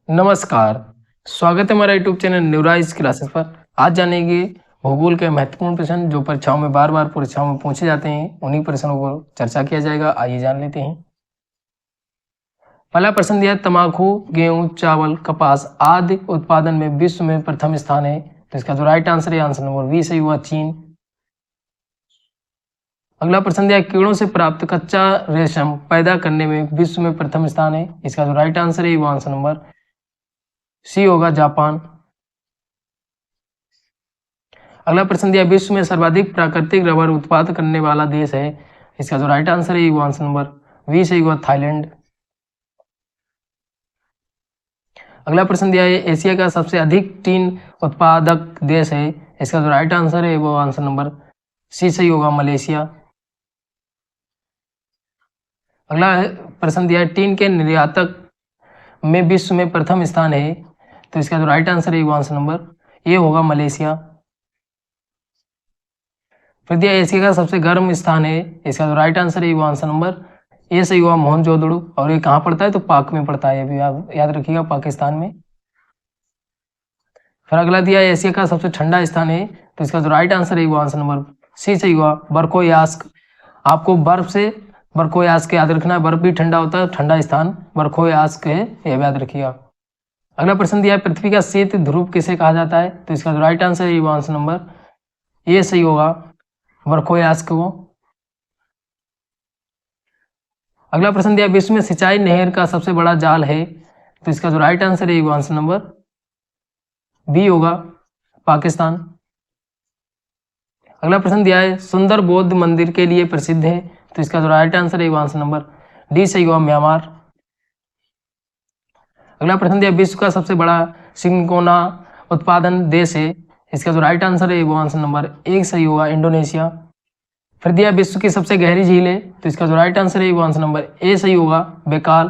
नमस्कार। स्वागत है हमारा यूट्यूब चैनल न्यूराइज क्लासेस पर। आज जानेंगे भूगोल के महत्वपूर्ण प्रश्न जो परीक्षाओं में बार परीक्षाओं में पूछे जाते हैं। उन्हीं प्रश्नों को चर्चा किया जाएगा। आइए जान लेते हैं। पहला प्रश्न दिया है, तंबाकू, गेहूं, चावल, कपास आदि उत्पादन में विश्व में प्रथम स्थान है। तो इसका जो राइट आंसर है आंसर नंबर बी सही हुआ, चीन। अगला प्रश्न दिया है, कीड़ों से प्राप्त कच्चा रेशम पैदा करने में विश्व में प्रथम स्थान है। इसका जो राइट आंसर है वो आंसर नंबर सी होगा, जापान। अगला प्रश्न दिया, विश्व में सर्वाधिक प्राकृतिक रबर उत्पादन करने वाला देश है। इसका जो राइट आंसर है वो आंसर नंबर बी सही हुआ, थाईलैंड। अगला प्रश्न दिया है, एशिया का सबसे अधिक टीन उत्पादक देश है। इसका जो राइट आंसर है वो आंसर नंबर सी सही होगा, मलेशिया। अगला प्रश्न दिया है, टीन के निर्यातक में विश्व में प्रथम स्थान है। तो इसका जो राइट आंसर है वो आंसर नंबर ए होगा, मलेशिया। फिर दिया एशिया का सबसे गर्म स्थान है। इसका जो राइट आंसर है वो आंसर नंबर ए सही हुआ, मोहनजोदड़ो। और ये कहाँ पड़ता है? तो पाक में पड़ता है, ये भी याद रखिएगा, पाकिस्तान में। फिर अगला दिया है, एशिया का सबसे ठंडा स्थान है। तो इसका जो राइट आंसर है वो आंसर नंबर सी सही हुआ, बरखोयास्क। आपको बर्फ से बरखोयास्क याद रखना है, बर्फ भी ठंडा होता है, ठंडा स्थान बरखोयास्क है, यह याद रखिएगा। अगला प्रश्न दिया है, पृथ्वी का शीत ध्रुव किसे कहा जाता है? तो इसका जो राइट आंसर है वो आंसर नंबर ए सही होगा, बरखोयास्क को। अगला प्रश्न दिया, विश्व में सिंचाई नहर का सबसे बड़ा जाल है। तो इसका जो राइट आंसर है वो आंसर नंबर बी होगा, पाकिस्तान। अगला प्रश्न दिया है, सुंदर बौद्ध मंदिर के लिए प्रसिद्ध है। तो इसका जो राइट आंसर है वो आंसर नंबर डी सही होगा, म्यांमार। अगला प्रश्न दिया, विश्व का सबसे बड़ा सिंकोना उत्पादन देश है। इसका जो राइट आंसर है वो आंसर नंबर एक सही होगा, इंडोनेशिया। फिर दिया, विश्व की सबसे गहरी झील है। तो इसका जो राइट आंसर है वो आंसर नंबर ए सही होगा, बेकाल।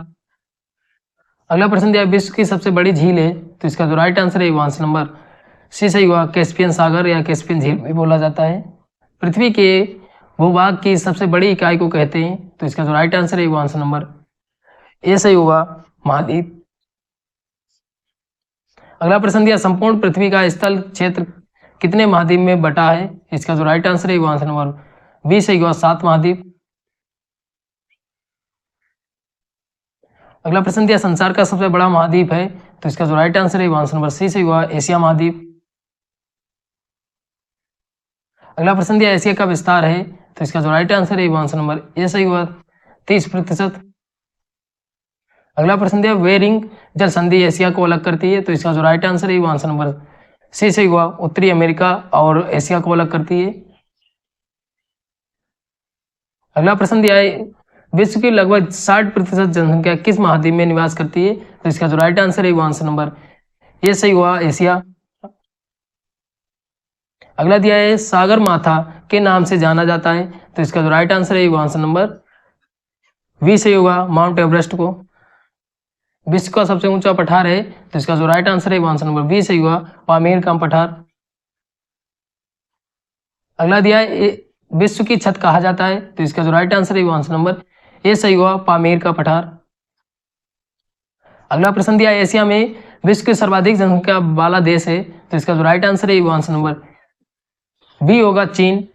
अगला प्रश्न दिया, विश्व की सबसे बड़ी झील है। तो इसका जो राइट आंसर है वो आंसर नंबर सी सही हुआ, कैस्पियन सागर या कैस्पियन झील भी बोला जाता है। पृथ्वी के भूभाग की सबसे बड़ी इकाई को कहते हैं। तो इसका जो राइट आंसर है वो आंसर नंबर ए सही होगा, महाद्वीप। अगला प्रश्न दिया, संपूर्ण पृथ्वी का स्थल क्षेत्र कितने महाद्वीप में बटा है? इसका जो राइट आंसर है वो आंसर नंबर बी सही होगा, 7 महाद्वीप। अगला प्रश्न दिया, संसार का सबसे बड़ा महाद्वीप है। तो इसका जो राइट आंसर है वो आंसर नंबर सी सही होगा, एशिया महाद्वीप। अगला प्रश्न दिया, एशिया का विस्तार है। तो इसका जो राइट आंसर है वो आंसर नंबर ए सही हुआ, 30%। अगला प्रश्न दिया, वे रिंग जल संधि एशिया को अलग करती है। तो इसका जो राइट आंसर है वो आंसर नंबर सी सही हुआ, उत्तरी अमेरिका और एशिया को अलग करती है। अगला प्रश्न दिया है, विश्व की लगभग 60% जनसंख्या किस महाद्वीप में निवास करती है? तो इसका जो राइट आंसर है वो आंसर नंबर ए सही हुआ, एशिया। अगला दिया है, सागर माथा के नाम से जाना जाता है। तो इसका जो राइट आंसर है वो आंसर नंबर वी सही होगा, माउंट एवरेस्ट को। विश्व का सबसे ऊंचा पठार है। तो इसका जो राइट आंसर है वो आंसर नंबर बी सही हुआ, पामीर का पठार। अगला दिया है, विश्व की छत कहा जाता है। तो इसका जो राइट आंसर है वो आंसर नंबर ए सही हुआ, पामीर का पठार। अगला प्रश्न दिया, एशिया में विश्व की सर्वाधिक जनसंख्या वाला देश है। तो इसका जो राइट आंसर है वो आंसर नंबर बी होगा, चीन।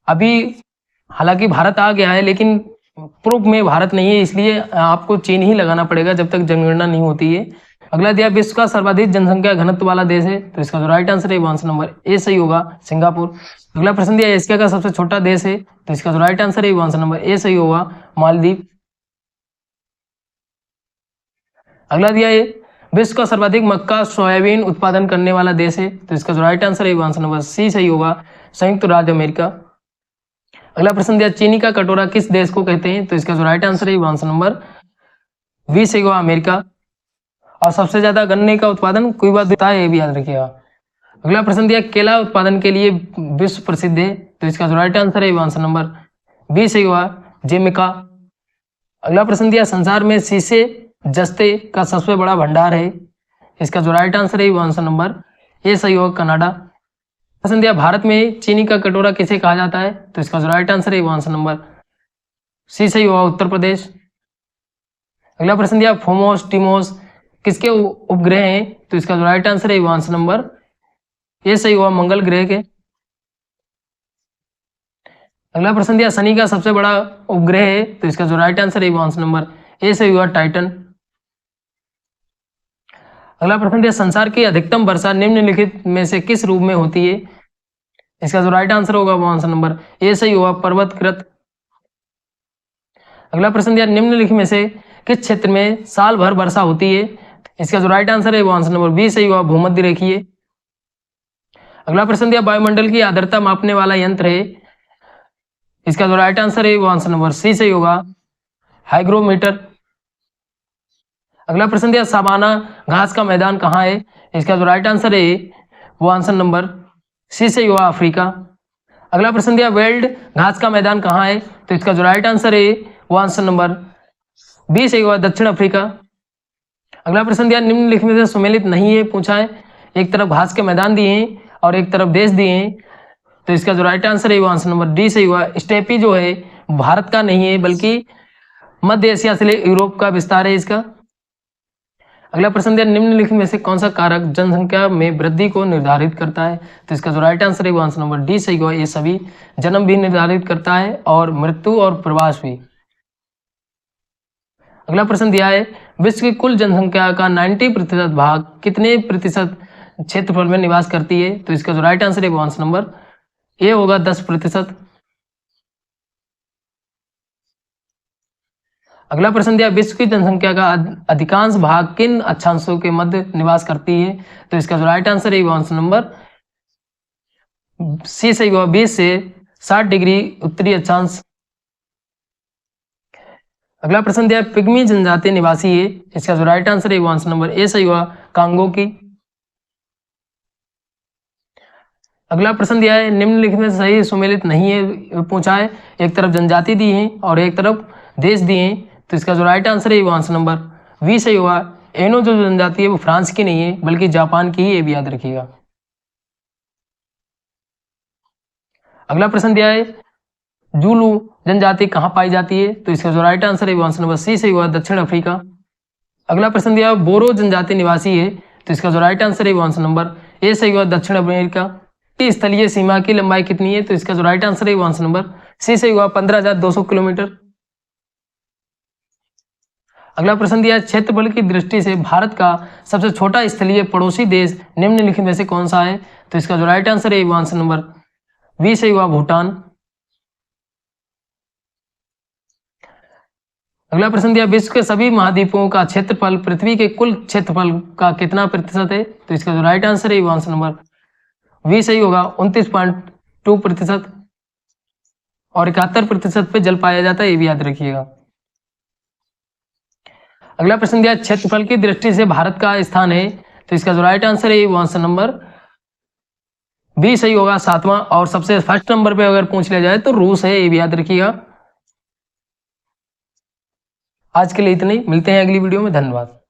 अभी हालांकि भारत आ गया है, लेकिन प्रूफ में भारत नहीं है, इसलिए आपको चीन ही लगाना पड़ेगा जब तक जनगणना नहीं होती है। अगला दिया, विश्व का सर्वाधिक जनसंख्या घनत्व वाला देश है। तो इसका जो राइट आंसर है वो आंसर नंबर ए सही होगा, सिंगापुर। अगला प्रश्न दिया, एशिया का सबसे छोटा देश है। तो इसका जो राइट आंसर है वो आंसर नंबर ए सही होगा, मालदीव। अगला दिया है, विश्व का सर्वाधिक मक्का सोयाबीन उत्पादन करने वाला देश है। तो इसका जो राइट आंसर है वो आंसर नंबर सी सही होगा, संयुक्त राज्य अमेरिका। अगला प्रश्न दिया, चीनी का कटोरा किस देश को कहते हैं? तो इसका जो राइट आंसर है वो आंसर नंबर बी सही होगा, अमेरिका। और सबसे ज्यादा गन्ने का उत्पादन क्यूबा देता है, ये भी याद रखिएगा। अगला प्रश्न दिया, केला उत्पादन के लिए विश्व प्रसिद्ध है। तो इसका जो राइट आंसर है वो आंसर नंबर बी सही हुआ, जमैका। अगला प्रश्न दिया, संसार में शीशे जस्ते का सबसे बड़ा भंडार है। इसका जो राइट आंसर है वो आंसर नंबर ए सही होगा, कनाडा। प्रश्न दिया, भारत में चीनी का कटोरा किसे कहा जाता है? तो इसका जो राइट आंसर है वो आंसर नंबर सी सही होगा, उत्तर प्रदेश। अगला प्रश्न दिया, फोमोस टिमोस किसके उपग्रह हैं? तो इसका जो राइट आंसर है वो आंसर नंबर ए सही हुआ, मंगल ग्रह के। अगला प्रश्न दिया शनि का सबसे बड़ा उपग्रह है, तो इसका जो राइट आंसर है वो आंसर नंबर ए सही हुआ, टाइटन। अगला प्रश्न दिया संसार की अधिकतम वर्षा निम्नलिखित में से किस रूप में होती है? इसका जो राइट आंसर होगा वो आंसर नंबर ए सही हुआ, पर्वतकृत। अगला प्रश्न दिया निम्नलिखित में से किस क्षेत्र में साल भर वर्षा होती है? इसका जो राइट आंसर है वो आंसर नंबर बी सही हुआ, भूमध्य रेखीय। अगला प्रश्न दिया वायुमंडल की आर्द्रता मापने वाला यंत्र है, इसका जो राइट आंसर है वो आंसर नंबर सी सही होगा, हाइग्रोमीटर। अगला प्रश्न दिया सावाना घास का मैदान कहाँ है? इसका जो राइट आंसर है वो आंसर नंबर सी सही हुआ, अफ्रीका। अगला प्रश्न दिया वेल्ड घास का मैदान कहाँ है? तो इसका जो राइट आंसर है वो आंसर नंबर बी सही हुआ, दक्षिण अफ्रीका। अगला प्रश्न दिया निम्नलिखित में से सुमेलित नहीं है, पूछा है एक तरफ घास के मैदान दिए हैं और एक तरफ देश दिए हैं, तो इसका जो राइट आंसर है वो आंसर नंबर डी सही हुआ, स्टेपी जो है भारत का नहीं है बल्कि मध्य एशिया से यूरोप का विस्तार है इसका। अगला प्रश्न दिया निम्नलिखित में से कौन सा कारक जनसंख्या में वृद्धि को निर्धारित करता है? तो इसका जो राइट आंसर है वो आंसर नंबर डी सही हुआ, ये सभी जन्म भी निर्धारित करता है और मृत्यु और प्रवास भी। अगला प्रश्न दिया है विश्व की कुल जनसंख्या का 90% भाग कितने प्रतिशत क्षेत्रफल में निवास करती है? तो इसका जो राइट आंसर है वो आंसर नंबर ए होगा, 10%। अगला प्रश्न दिया विश्व की जनसंख्या का अधिकांश भाग किन अक्षांशों के मध्य निवास करती है? तो इसका जो राइट आंसर है वो आंसर नंबर सी सही हुआ, 20 से 60 डिग्री उत्तरी अक्षांश। अगला प्रश्न दिया पिग्मी जनजाति निवासी है, इसका जो राइट आंसर है वो आंसर नंबर ए सही हुआ, कांगो की। अगला प्रश्न दिया है निम्नलिखित में सही सुमेलित नहीं है, पूछा है एक तरफ जनजाति दी है और एक तरफ देश दिए हैं, तो इसका जो राइट आंसर है वो आंसर नंबर वी सही हुआ, एनो जो जनजाति है वो फ्रांस की नहीं है बल्कि जापान की ही, ये भी याद रखिएगा। अगला प्रश्न दिया है जूलू जनजाति कहाँ पाई जाती है? तो इसका जो राइट आंसर है वो आंसर नंबर सी सही हुआ, दक्षिण अफ्रीका। अगला प्रश्न दिया बोरो जनजाति निवासी है, तो इसका जो राइट आंसर है वो आंसर नंबर ए सही हुआ, दक्षिण अमेरिका। की स्थलीय सीमा की लंबाई कितनी है? तो इसका जो राइट आंसर है वो आंसर नंबर सी सही हुआ, 15,200 किलोमीटर। अगला प्रश्न दिया क्षेत्रफल की दृष्टि से भारत का सबसे छोटा स्थलीय पड़ोसी देश निम्नलिखित में से कौन सा है? तो इसका जो राइट आंसर है वो आंसर नंबर बी सही हुआ, भूटान। अगला प्रश्न दिया विश्व के सभी महाद्वीपों का क्षेत्रफल पृथ्वी के कुल क्षेत्रफल का कितना प्रतिशत है? तो इसका जो राइट आंसर है वो आंसर नंबर वी सही होगा, 29.2%। और 71% पे जल पाया जाता है, ये भी याद रखिएगा। अगला प्रश्न दिया क्षेत्रफल की दृष्टि से भारत का स्थान है, तो इसका जो राइट आंसर है वो आंसर नंबर बी सही होगा, 7वां। और सबसे फर्स्ट नंबर पे अगर पूछ लिया जाए तो रूस है, ये भी याद रखिएगा। आज के लिए इतना ही, मिलते हैं अगली वीडियो में, धन्यवाद।